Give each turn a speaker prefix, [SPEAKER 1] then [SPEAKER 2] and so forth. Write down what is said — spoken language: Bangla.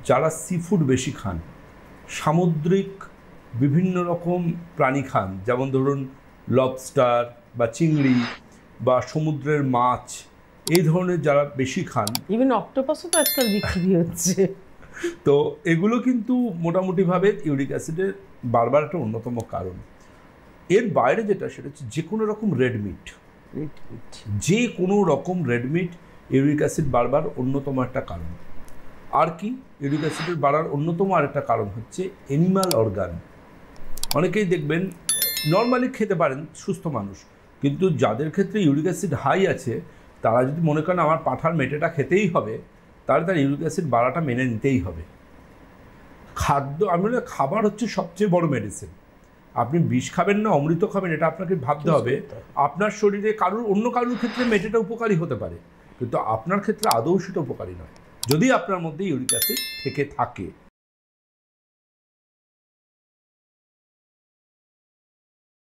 [SPEAKER 1] যারা সি ফুড বেশি খান, সামুদ্রিক বিভিন্ন রকম প্রাণী খান, যেমন ধরুন লবস্টার বা চিংড়ি বা সমুদ্রের মাছ, এই ধরনের যারা বেশি খান,
[SPEAKER 2] ইভেন অক্টোপাসও তো আজকাল বিক্রি হচ্ছে,
[SPEAKER 1] তো এগুলো কিন্তু মোটামুটিভাবে ইউরিক অ্যাসিডের বারবার একটা অন্যতম কারণ। এর বাইরে যেটা, সেটা হচ্ছে যে কোনো রকম রেড মিট, যে কোনো রকম রেড মিট ইউরিক অ্যাসিড বারবার অন্যতম একটা কারণ। আর কি ইউরিক অ্যাসিডের বাড়ার অন্যতম আরেকটা কারণ হচ্ছে অ্যানিমাল অর্গান। অনেকেই দেখবেন নর্মালি খেতে পারেন সুস্থ মানুষ, কিন্তু যাদের ক্ষেত্রে ইউরিক অ্যাসিড হাই আছে তারা যদি মনে করেন আমার পাঁঠার মেটেটা খেতেই হবে, তাহলে তার ইউরিক অ্যাসিড বাড়াটা মেনে নিতেই হবে। আমরা খাবার হচ্ছে সবচেয়ে বড় মেডিসিন। আপনি বিষ খাবেন না অমৃত খাবেন, এটা আপনাকে ভাবতে হবে। আপনার শরীরে অন্য কারোর ক্ষেত্রে মেটেটা উপকারী হতে পারে, কিন্তু আপনার ক্ষেত্রে আদৌ সেটা উপকারী নয় যদি আপনার মধ্যে ইউরিক অ্যাসিড থেকে থাকে।